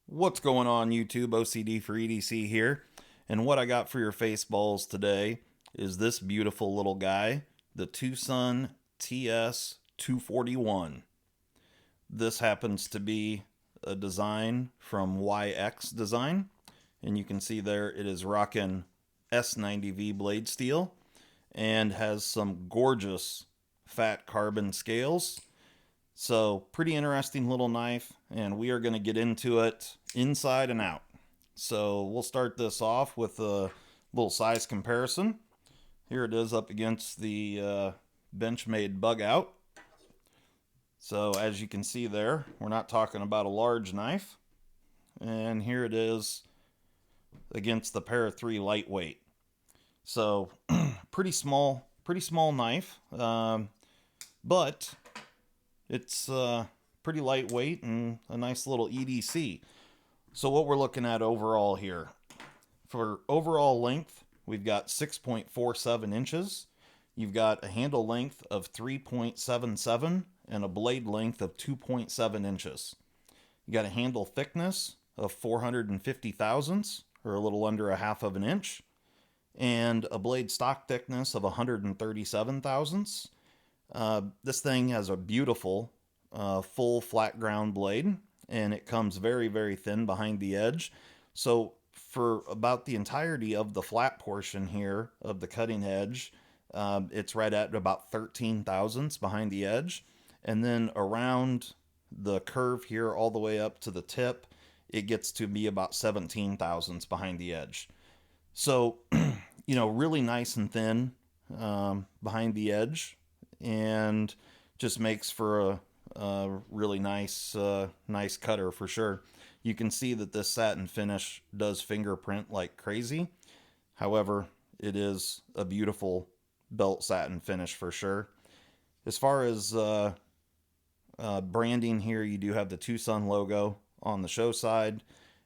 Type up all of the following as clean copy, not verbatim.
What's going on YouTube? OCD for EDC here. And what I got for your face balls today is this beautiful little guy, the Twosun TS-241. This happens to be a design from YX Design. And you can see there it is rocking S90V blade steel and has some gorgeous fat carbon scales. So, pretty interesting little knife, and we are going to get into it inside and out. So, we'll start this off with a little size comparison. Here it is up against the Benchmade Bug Out. So, as you can see there, we're not talking about a large knife. And here it is against the Para 3 Lightweight. So, pretty small knife, but it's pretty lightweight and a nice little EDC. So what we're looking at overall here, for overall length, we've got 6.47 inches. You've got a handle length of 3.77 and a blade length of 2.7 inches. You got a handle thickness of 450 thousandths, or a little under a half of an inch, and a blade stock thickness of 137 thousandths. This thing has a beautiful full flat ground blade, and it comes very, very thin behind the edge. So for about the entirety of the flat portion here of the cutting edge, it's right at about 13 thousandths behind the edge. And then around the curve here all the way up to the tip, it gets to be about 17 thousandths behind the edge. So, really nice and thin behind the edge, and just makes for a really nice nice cutter for sure. You can see that this satin finish does fingerprint like crazy. However, it is a beautiful belt satin finish for sure. As far as branding here, you do have the Twosun logo on the show side,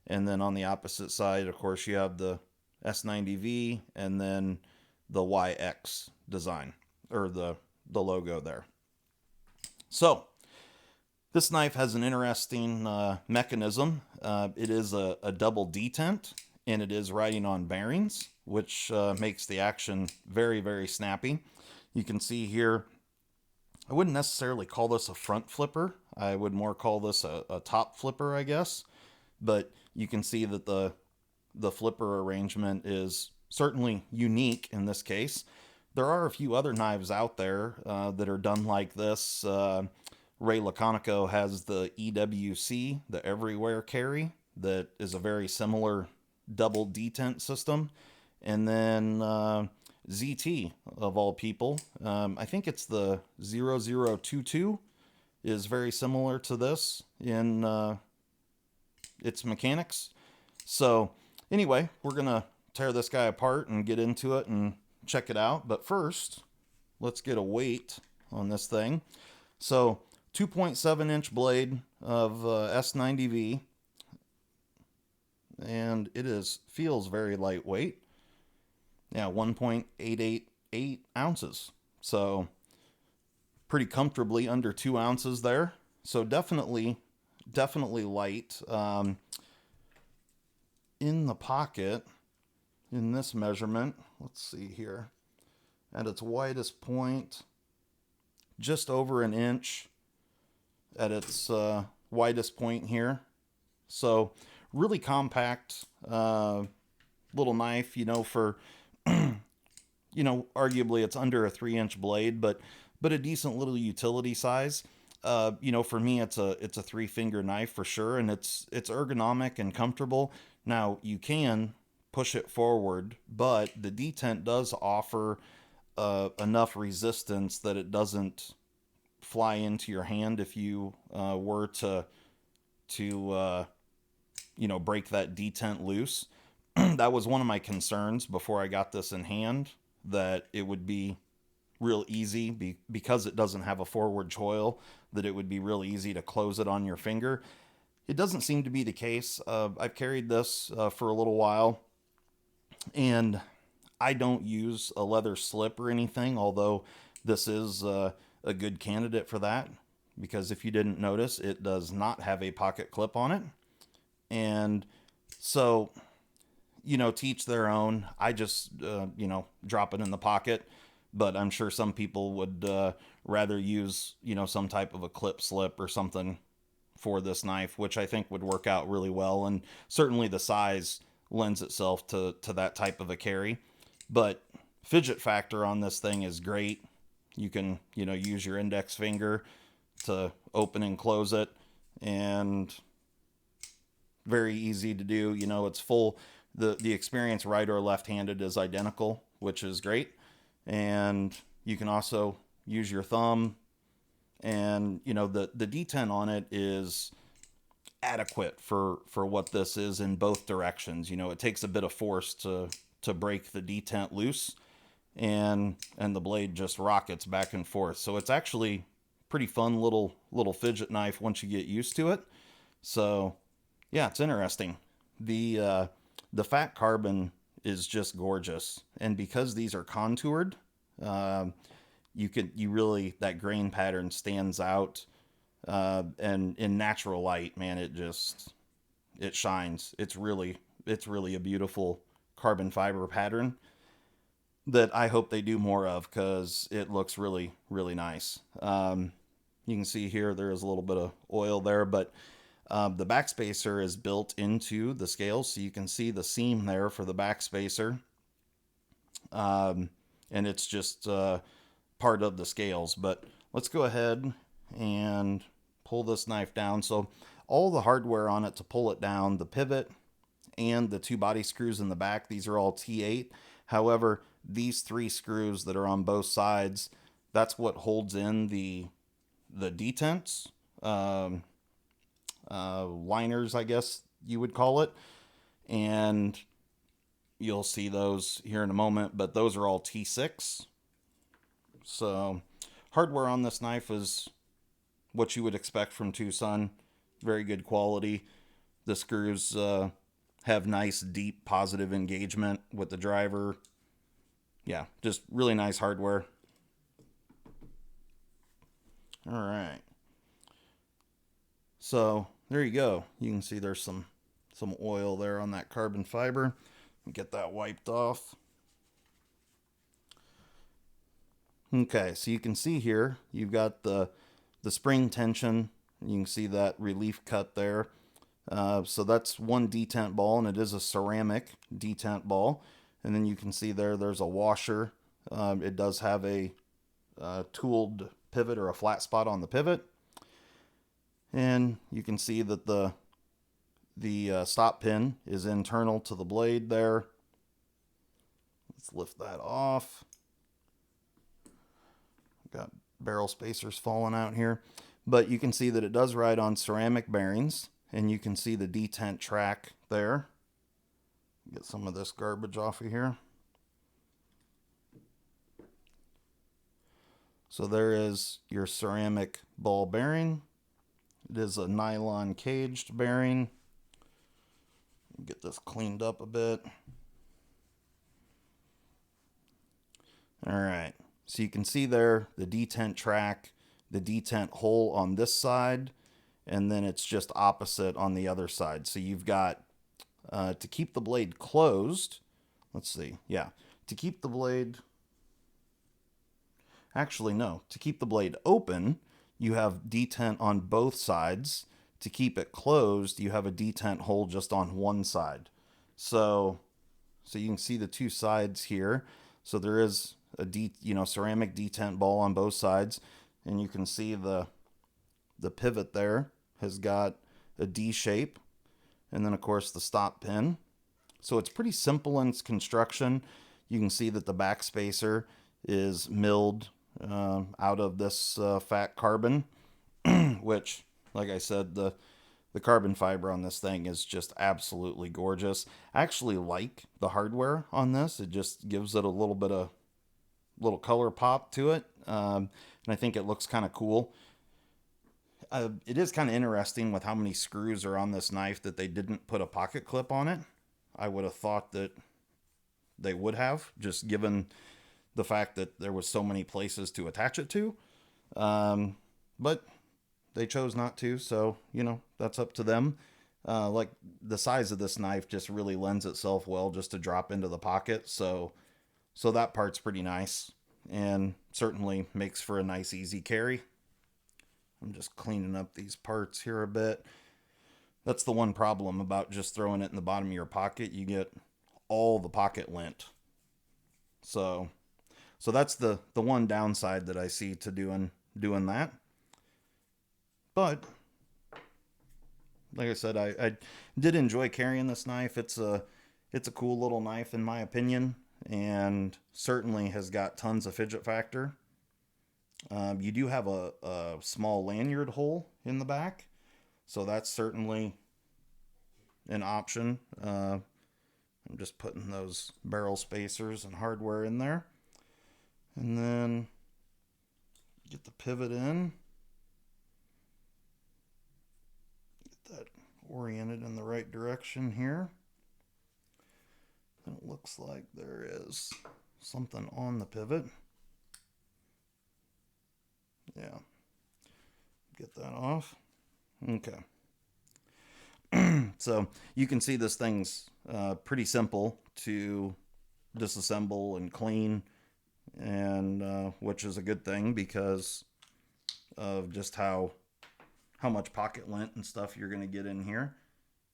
and then on the opposite side, of course, you have the S90V and then the YX design, or the logo there. So, this knife has an interesting mechanism. It is a double detent, and it is riding on bearings, which makes the action very, very snappy. You can see here, I wouldn't necessarily call this a front flipper. I would more call this a top flipper, I guess. But you can see that the flipper arrangement is certainly unique in this case. There are a few other knives out there that are done like this. Ray Laconico has the EWC, the Everywhere Carry, that is a very similar double detent system. And then ZT, of all people, I think it's the 0022, is very similar to this in its mechanics. So anyway, we're going to tear this guy apart and get into it and check it out. But first, let's get a weight on this thing. So 2.7 inch blade of S90V, and it feels very lightweight. Yeah, 1.888 ounces. So pretty comfortably under 2 ounces there. So definitely light. In the pocket, in this measurement, let's see here, at its widest point, just over an inch at its widest point here. So really compact little knife, for arguably it's under a 3-inch blade, but a decent little utility size. For me, it's a 3-finger knife for sure, and it's ergonomic and comfortable. Now you can push it forward, but the detent does offer enough resistance that it doesn't fly into your hand if you were to break that detent loose. That was one of my concerns before I got this in hand, that it would be real easy because it doesn't have a forward choil, that it would be real easy to close it on your finger. It doesn't seem to be the case. I've carried this for a little while, and I don't use a leather slip or anything, although this is a good candidate for that, because if you didn't notice, it does not have a pocket clip on it. And so, teach their own. I just, drop it in the pocket. But I'm sure some people would rather use, some type of a clip slip or something for this knife, which I think would work out really well. And certainly the size lends itself to that type of a carry. But fidget factor on this thing is great. You can, use your index finger to open and close it, and very easy to do. It's full. The experience right or left-handed is identical, which is great. And you can also use your thumb, and the detent on it is adequate for what this is in both directions. It takes a bit of force to break the detent loose, and the blade just rockets back and forth. So it's actually pretty fun little fidget knife once you get used to it. So yeah, it's interesting. The fat carbon is just gorgeous, and because these are contoured, you really, that grain pattern stands out, and in natural light, man, it shines. It's really a beautiful carbon fiber pattern that I hope they do more of, because it looks really, really nice. You can see here there is a little bit of oil there, but the backspacer is built into the scales, so you can see the seam there for the backspacer, and it's just part of the scales. But let's go ahead and pull this knife down. So all the hardware on it to pull it down, the pivot and the 2 body screws in the back, these are all T8. However, these 3 screws that are on both sides, that's what holds in the detents, liners, I guess you would call it. And you'll see those here in a moment, but those are all T6. So hardware on this knife is what you would expect from Twosun. Very good quality. The screws have nice, deep, positive engagement with the driver. Yeah, just really nice hardware. All right. So there you go. You can see there's some oil there on that carbon fiber. Get that wiped off. Okay, so you can see here you've got the spring tension. You can see that relief cut there. So that's one detent ball, and it is a ceramic detent ball. And then you can see there's a washer. It does have a tooled pivot, or a flat spot on the pivot. And you can see that the stop pin is internal to the blade there. Let's lift that off. Got barrel spacers falling out here. But you can see that it does ride on ceramic bearings, and you can see the detent track there. Get some of this garbage off of here. So there is your ceramic ball bearing. It is a nylon caged bearing. Get this cleaned up a bit. All right, so you can see there the detent track, the detent hole on this side, and then it's just opposite on the other side. So you've got, to keep the blade closed, let's see, yeah, to keep the blade, actually no, to keep the blade open, you have detent on both sides. To keep it closed, you have a detent hole just on one side. So you can see the 2 sides here. So there is a ceramic detent ball on both sides, and you can see the pivot there has got a D shape, and then of course the stop pin. So it's pretty simple in its construction. You can see that the backspacer is milled out of this fat carbon, which, like I said, the carbon fiber on this thing is just absolutely gorgeous. I actually like the hardware on this. It just gives it a little color pop to it, and I think it looks kind of cool. It is kind of interesting with how many screws are on this knife that they didn't put a pocket clip on it. I would have thought that they would have, just given the fact that there was so many places to attach it to. But they chose not to, so that's up to them. Like the size of this knife just really lends itself well just to drop into the pocket. So that part's pretty nice and certainly makes for a nice easy carry. I'm just cleaning up these parts here a bit. That's the one problem about just throwing it in the bottom of your pocket. You get all the pocket lint. So so that's the one downside that I see to doing that. But like I said, I did enjoy carrying this knife. It's a cool little knife in my opinion, and certainly has got tons of fidget factor. You do have a small lanyard hole in the back, so that's certainly an option. I'm just putting those barrel spacers and hardware in there, and then get the pivot in. Get that oriented in the right direction here. And it looks like there is something on the pivot. Yeah, get that off. Okay. So you can see this thing's pretty simple to disassemble and clean, and which is a good thing because of just how much pocket lint and stuff you're going to get in here.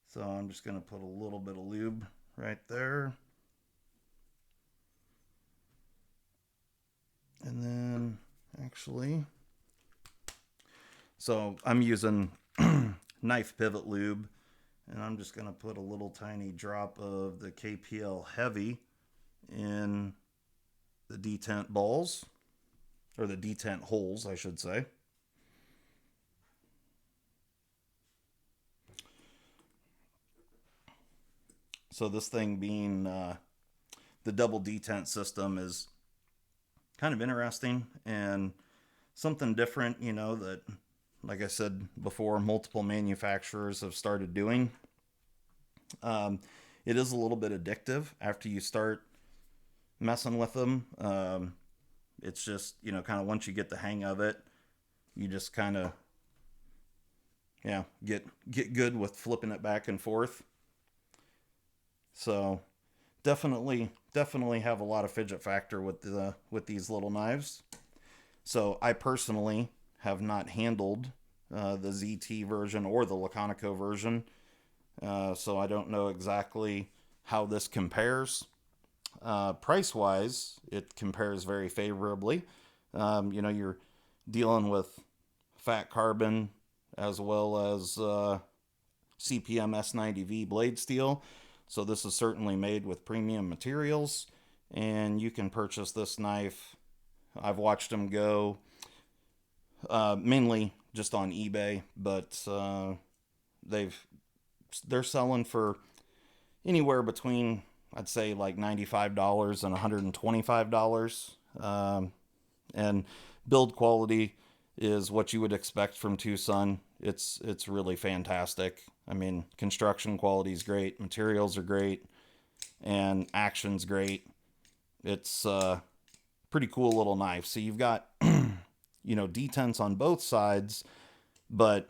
So I'm just going to put a little bit of lube right there. And then actually, so I'm using knife pivot lube, and I'm just going to put a little tiny drop of the KPL Heavy in the detent balls, or the detent holes, I should say. So this thing being the double detent system is kind of interesting and something different, that, like I said before, multiple manufacturers have started doing. It is a little bit addictive after you start messing with them. It's just, kind of once you get the hang of it, you just kind of, yeah, get good with flipping it back and forth. So definitely have a lot of fidget factor with these little knives. So I personally have not handled the ZT version or the Laconico version, so I don't know exactly how this compares. Price wise, it compares very favorably. You're dealing with fat carbon as well as CPM S90V blade steel. So this is certainly made with premium materials, and you can purchase this knife. I've watched them go mainly just on eBay, but they're selling for anywhere between, I'd say, like $95 and $125. And build quality is what you would expect from Twosun. It's really fantastic. I mean, construction quality is great, materials are great, and action's great. It's a pretty cool little knife. So you've got detents on both sides, but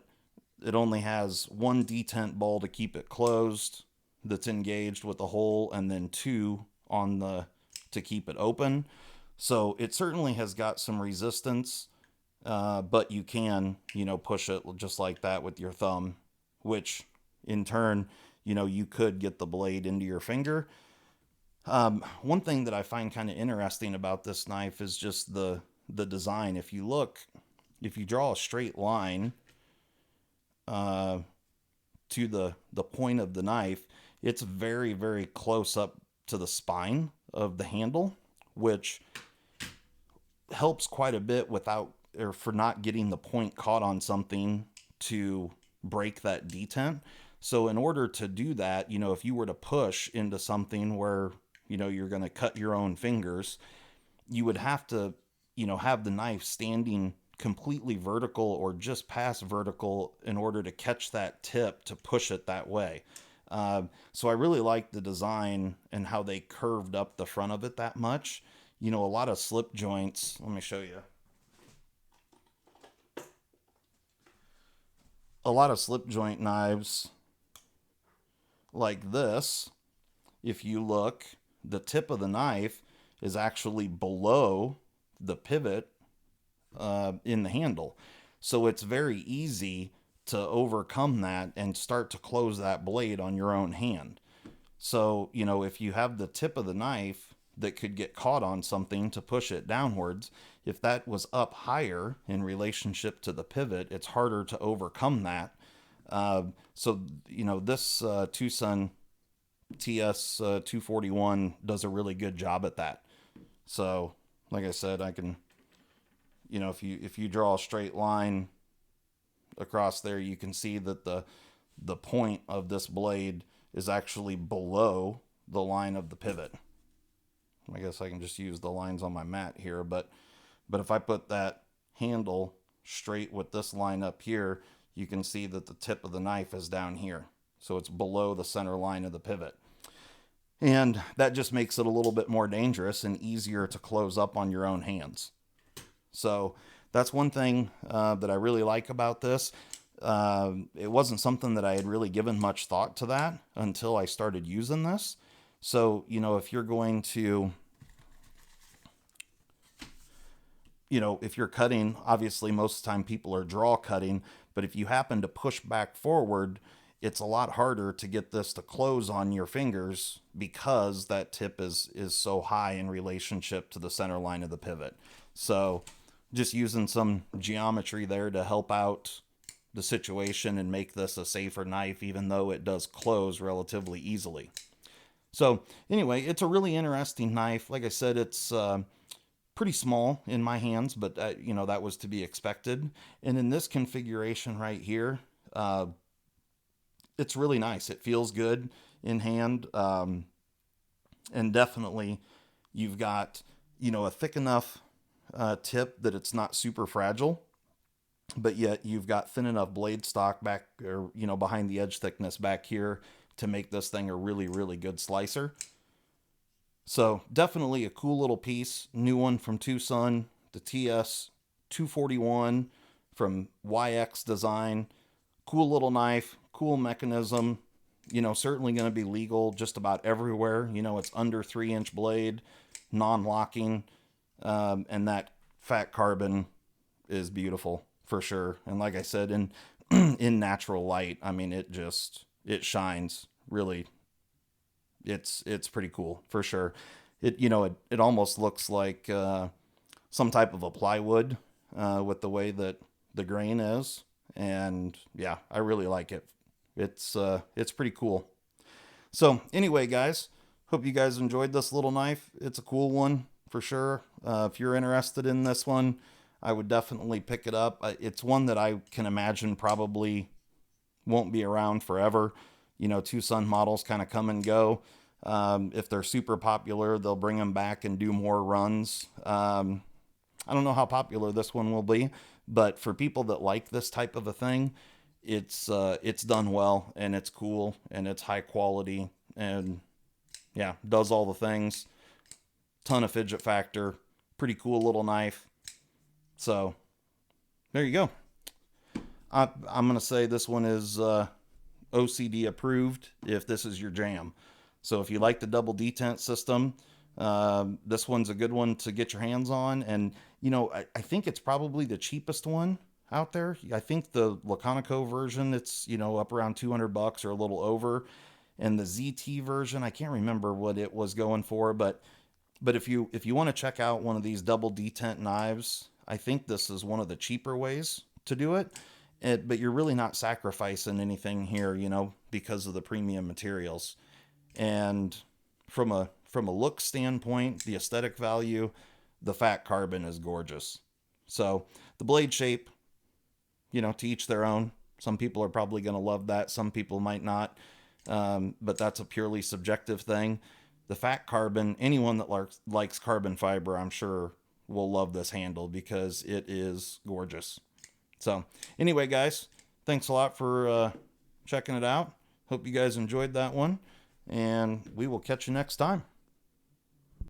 it only has one detent ball to keep it closed that's engaged with the hole, and then two on the to keep it open. So it certainly has got some resistance, but you can, push it just like that with your thumb, which in turn, you could get the blade into your finger. One thing that I find kind of interesting about this knife is just the design. If you draw a straight line to the point of the knife, it's very, very close up to the spine of the handle, which helps quite a bit without, or for not getting the point caught on something to break that detent. So in order to do that, if you were to push into something where, you're going to cut your own fingers, you would have to, have the knife standing completely vertical or just past vertical in order to catch that tip to push it that way. So I really like the design and how they curved up the front of it that much. A lot of slip joints. Let me show you. A lot of slip joint knives, like this, if you look, the tip of the knife is actually below the pivot in the handle. So it's very easy to overcome that and start to close that blade on your own hand. So, you know, if you have the tip of the knife that could get caught on something to push it downwards, if that was up higher in relationship to the pivot, it's harder to overcome that. So, you know, this Twosun TS-241 does a really good job at that. So, like I said, I can, you know, if you draw a straight line across there, you can see that the point of this blade is actually below the line of the pivot. I guess I can just use the lines on my mat here, but if I put that handle straight with this line up here, you can see that the tip of the knife is down here. So it's below the center line of the pivot. And that just makes it a little bit more dangerous and easier to close up on your own hands. So that's one thing that I really like about this. It wasn't something that I had really given much thought to that until I started using this. So, you know, if you're going to, you know, if you're cutting, obviously most of the time people are draw cutting, but if you happen to push back forward, it's a lot harder to get this to close on your fingers because that tip is so high in relationship to the center line of the pivot. So just using some geometry there to help out the situation and make this a safer knife, even though it does close relatively easily. So anyway, it's a really interesting knife. Like I said, it's pretty small in my hands, but you know, that was to be expected. And in this configuration right here, it's really nice. It feels good in hand. And definitely you've got, you know, a thick enough tip that it's not super fragile, but yet you've got thin enough blade stock back, or, you know, behind the edge thickness back here to make this thing a really, really good slicer. So definitely a cool little piece. New one from Twosun, the TS-241 from YX Design. Cool little knife, cool mechanism. You know, certainly going to be legal just about everywhere. You know, it's under 3-inch blade, non-locking, and that fat carbon is beautiful for sure. And like I said, in in natural light, I mean, it shines really. It's pretty cool for sure. It, you know, it almost looks like some type of a plywood with the way that the grain is. And yeah, I really like it. It's pretty cool. So anyway, guys, hope you guys enjoyed this little knife. It's a cool one for sure. If you're interested in this one, I would definitely pick it up. It's one that I can imagine probably won't be around forever. You know, Twosun models kind of come and go. If they're super popular, they'll bring them back and do more runs. I don't know how popular this one will be, but for people that like this type of a thing, it's done well, and it's cool, and it's high quality, and yeah, does all the things. Ton of fidget factor. Pretty cool little knife. So there you go. I'm going to say this one is OCD approved if this is your jam. So if you like the double detent system, this one's a good one to get your hands on. And, you know, I think it's probably the cheapest one out there. I think the Laconico version, it's, you know, up around $200 or a little over. And the ZT version, I can't remember what it was going for, but if you want to check out one of these double detent knives, I think this is one of the cheaper ways to do it. But you're really not sacrificing anything here, you know, because of the premium materials. And from a look standpoint, the aesthetic value, the fat carbon is gorgeous. So the blade shape, you know, to each their own. Some people are probably going to love that. Some people might not. But that's a purely subjective thing. The fat carbon, anyone that likes carbon fiber, I'm sure will love this handle because it is gorgeous. So anyway, guys, thanks a lot for checking it out. Hope you guys enjoyed that one, and we will catch you next time.